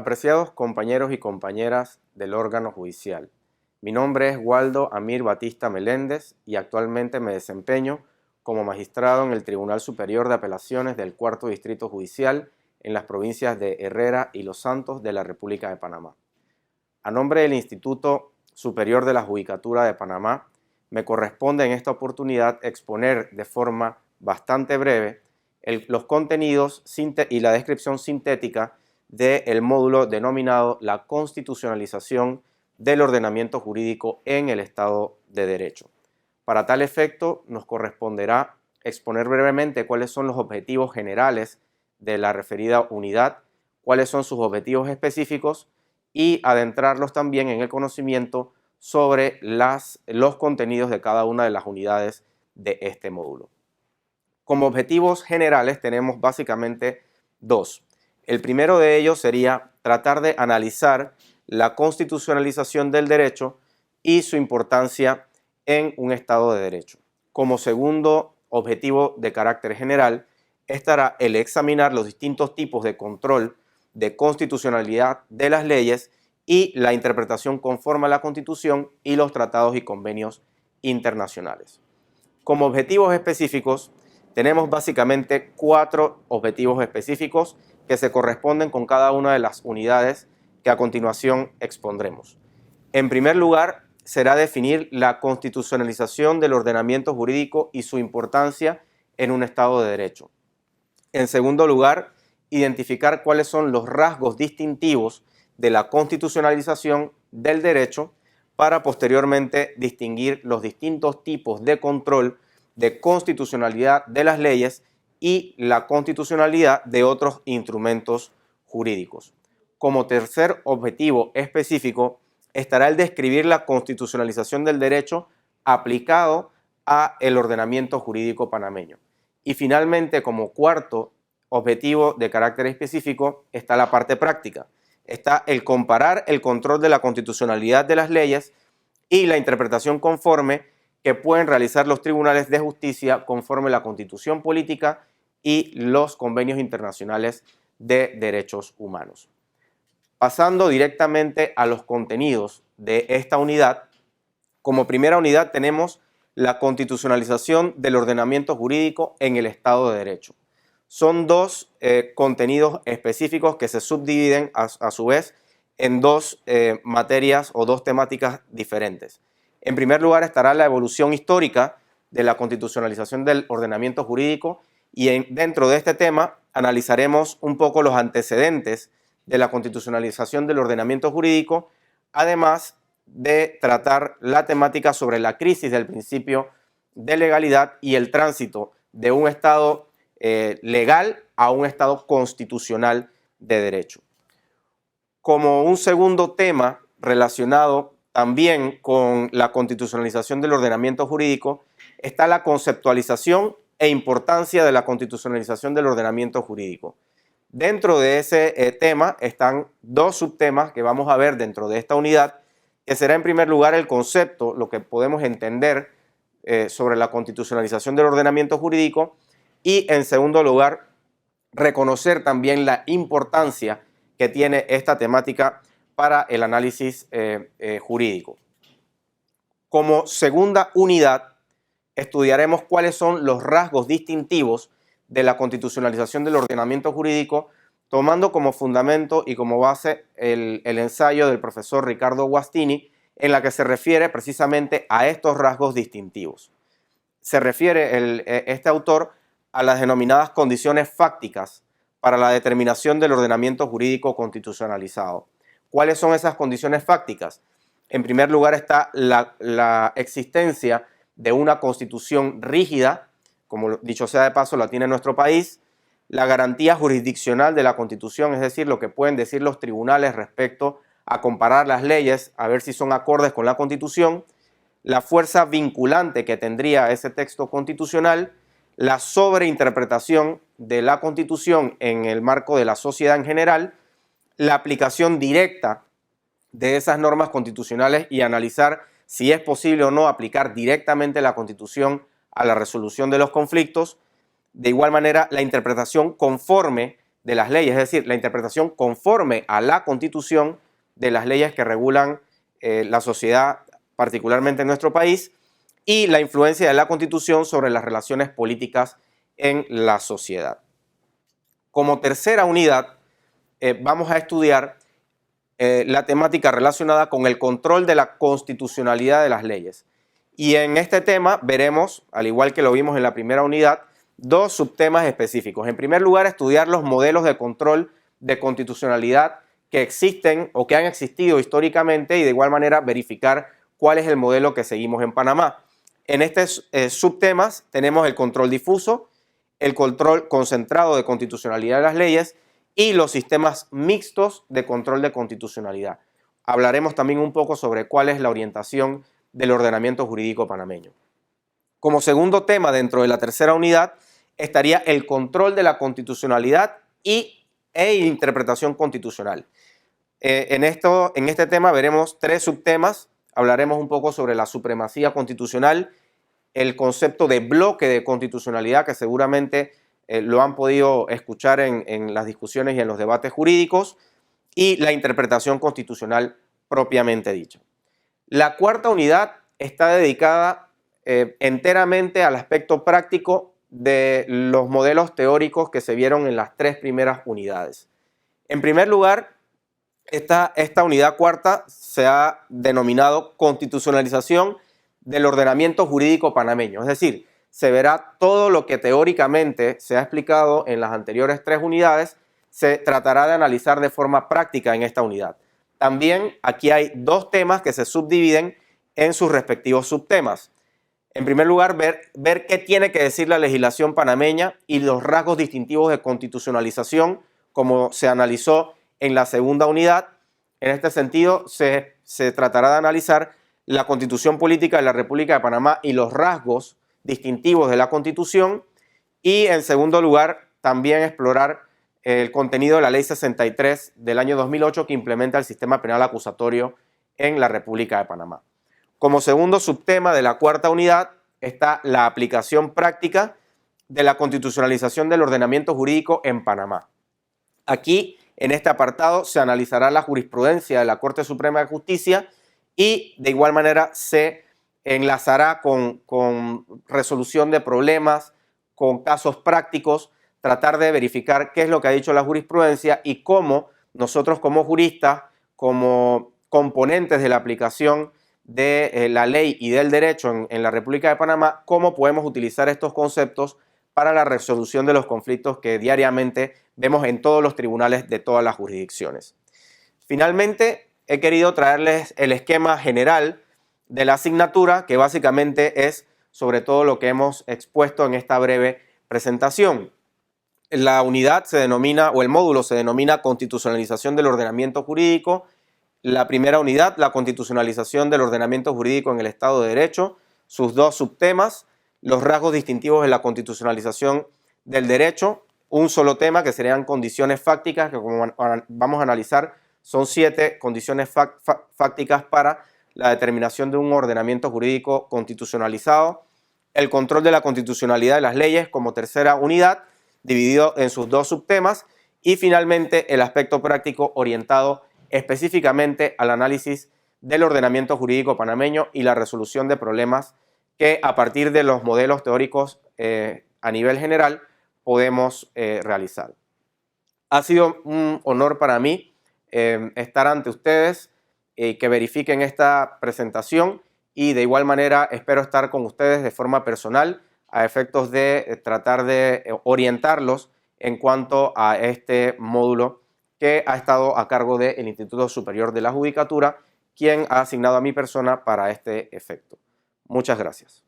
Apreciados compañeros y compañeras del órgano judicial, mi nombre es Waldo Amir Batista Meléndez y actualmente me desempeño como magistrado en el Tribunal Superior de Apelaciones del Cuarto Distrito Judicial en las provincias de Herrera y Los Santos de la República de Panamá. A nombre del Instituto Superior de la Judicatura de Panamá, me corresponde en esta oportunidad exponer de forma bastante breve los contenidos y la descripción sintética del módulo denominado la constitucionalización del ordenamiento jurídico en el Estado de Derecho. Para tal efecto, nos corresponderá exponer brevemente cuáles son los objetivos generales de la referida unidad, cuáles son sus objetivos específicos y adentrarlos también en el conocimiento sobre los contenidos de cada una de las unidades de este módulo. Como objetivos generales tenemos básicamente dos. El primero de ellos sería tratar de analizar la constitucionalización del derecho y su importancia en un Estado de Derecho. Como segundo objetivo de carácter general estará el examinar los distintos tipos de control de constitucionalidad de las leyes y la interpretación conforme a la Constitución y los tratados y convenios internacionales. Como objetivos específicos, tenemos básicamente 4 objetivos específicos que se corresponden con cada una de las unidades que a continuación expondremos. En primer lugar, será definir la constitucionalización del ordenamiento jurídico y su importancia en un Estado de Derecho. En segundo lugar, identificar cuáles son los rasgos distintivos de la constitucionalización del derecho para posteriormente distinguir los distintos tipos de control de constitucionalidad de las leyes y la constitucionalidad de otros instrumentos jurídicos. Como tercer objetivo específico estará el describir la constitucionalización del derecho aplicado a el ordenamiento jurídico panameño. Y finalmente, como cuarto objetivo de carácter específico, está la parte práctica. Está el comparar el control de la constitucionalidad de las leyes y la interpretación conforme que pueden realizar los tribunales de justicia conforme a la Constitución política y los convenios internacionales de derechos humanos. Pasando directamente a los contenidos de esta unidad, como primera unidad tenemos la constitucionalización del ordenamiento jurídico en el Estado de Derecho. Son dos contenidos específicos que se subdividen a su vez en dos materias o dos temáticas diferentes. En primer lugar estará la evolución histórica de la constitucionalización del ordenamiento jurídico y dentro de este tema analizaremos un poco los antecedentes de la constitucionalización del ordenamiento jurídico, además de tratar la temática sobre la crisis del principio de legalidad y el tránsito de un Estado legal a un Estado constitucional de derecho. Como un segundo tema relacionado también con la constitucionalización del ordenamiento jurídico está la conceptualización e importancia de la constitucionalización del ordenamiento jurídico. Dentro de ese tema están dos subtemas que vamos a ver dentro de esta unidad, que será en primer lugar el concepto, lo que podemos entender sobre la constitucionalización del ordenamiento jurídico y en segundo lugar reconocer también la importancia que tiene esta temática para el análisis jurídico. Como segunda unidad, estudiaremos cuáles son los rasgos distintivos de la constitucionalización del ordenamiento jurídico, tomando como fundamento y como base el ensayo del profesor Ricardo Guastini, en la que se refiere precisamente a estos rasgos distintivos. Se refiere este autor a las denominadas condiciones fácticas para la determinación del ordenamiento jurídico constitucionalizado. ¿Cuáles son esas condiciones fácticas? En primer lugar está la existencia de una constitución rígida, como dicho sea de paso la tiene nuestro país, la garantía jurisdiccional de la Constitución, es decir, lo que pueden decir los tribunales respecto a comparar las leyes, a ver si son acordes con la Constitución, la fuerza vinculante que tendría ese texto constitucional, la sobreinterpretación de la Constitución en el marco de la sociedad en general, la aplicación directa de esas normas constitucionales y analizar si es posible o no aplicar directamente la Constitución a la resolución de los conflictos. De igual manera, la interpretación conforme de las leyes, es decir, la interpretación conforme a la Constitución de las leyes que regulan la sociedad, particularmente en nuestro país, y la influencia de la Constitución sobre las relaciones políticas en la sociedad. Como tercera unidad, vamos a estudiar la temática relacionada con el control de la constitucionalidad de las leyes. Y en este tema veremos, al igual que lo vimos en la primera unidad, dos subtemas específicos. En primer lugar, estudiar los modelos de control de constitucionalidad que existen o que han existido históricamente y de igual manera verificar cuál es el modelo que seguimos en Panamá. En estos subtemas tenemos el control difuso, el control concentrado de constitucionalidad de las leyes y los sistemas mixtos de control de constitucionalidad. Hablaremos también un poco sobre cuál es la orientación del ordenamiento jurídico panameño. Como segundo tema dentro de la tercera unidad estaría el control de la constitucionalidad e interpretación constitucional. En este tema veremos tres subtemas. Hablaremos un poco sobre la supremacía constitucional, el concepto de bloque de constitucionalidad, que seguramente lo han podido escuchar en las discusiones y en los debates jurídicos, y la interpretación constitucional propiamente dicha. La cuarta unidad está dedicada enteramente al aspecto práctico de los modelos teóricos que se vieron en las tres primeras unidades. En primer lugar, esta unidad cuarta se ha denominado constitucionalización del ordenamiento jurídico panameño, es decir, se verá todo lo que teóricamente se ha explicado en las anteriores tres unidades, se tratará de analizar de forma práctica en esta unidad. También aquí hay dos temas que se subdividen en sus respectivos subtemas. En primer lugar, ver qué tiene que decir la legislación panameña y los rasgos distintivos de constitucionalización, como se analizó en la segunda unidad. En este sentido, se tratará de analizar la Constitución Política de la República de Panamá y los rasgos distintivos de la Constitución. Y en segundo lugar, también explorar el contenido de la Ley 63 del año 2008 que implementa el sistema penal acusatorio en la República de Panamá. Como segundo subtema de la cuarta unidad está la aplicación práctica de la constitucionalización del ordenamiento jurídico en Panamá. Aquí, en este apartado, se analizará la jurisprudencia de la Corte Suprema de Justicia y de igual manera se enlazará con resolución de problemas, con casos prácticos, tratar de verificar qué es lo que ha dicho la jurisprudencia y cómo nosotros como juristas, como componentes de la aplicación de la ley y del derecho en la República de Panamá, cómo podemos utilizar estos conceptos para la resolución de los conflictos que diariamente vemos en todos los tribunales de todas las jurisdicciones. Finalmente, he querido traerles el esquema general de la asignatura, que básicamente es sobre todo lo que hemos expuesto en esta breve presentación. La unidad se denomina, o el módulo se denomina Constitucionalización del Ordenamiento Jurídico. La primera unidad, la constitucionalización del ordenamiento jurídico en el Estado de Derecho. Sus dos subtemas, los rasgos distintivos de la constitucionalización del derecho. Un solo tema que serían condiciones fácticas, que como vamos a analizar, son 7 condiciones fácticas para la determinación de un ordenamiento jurídico constitucionalizado. El control de la constitucionalidad de las leyes como tercera unidad, dividido en sus dos subtemas, y finalmente el aspecto práctico orientado específicamente al análisis del ordenamiento jurídico panameño y la resolución de problemas que a partir de los modelos teóricos a nivel general podemos realizar. Ha sido un honor para mí estar ante ustedes, que verifiquen esta presentación y de igual manera espero estar con ustedes de forma personal a efectos de tratar de orientarlos en cuanto a este módulo que ha estado a cargo del Instituto Superior de la Judicatura, quien ha asignado a mi persona para este efecto. Muchas gracias.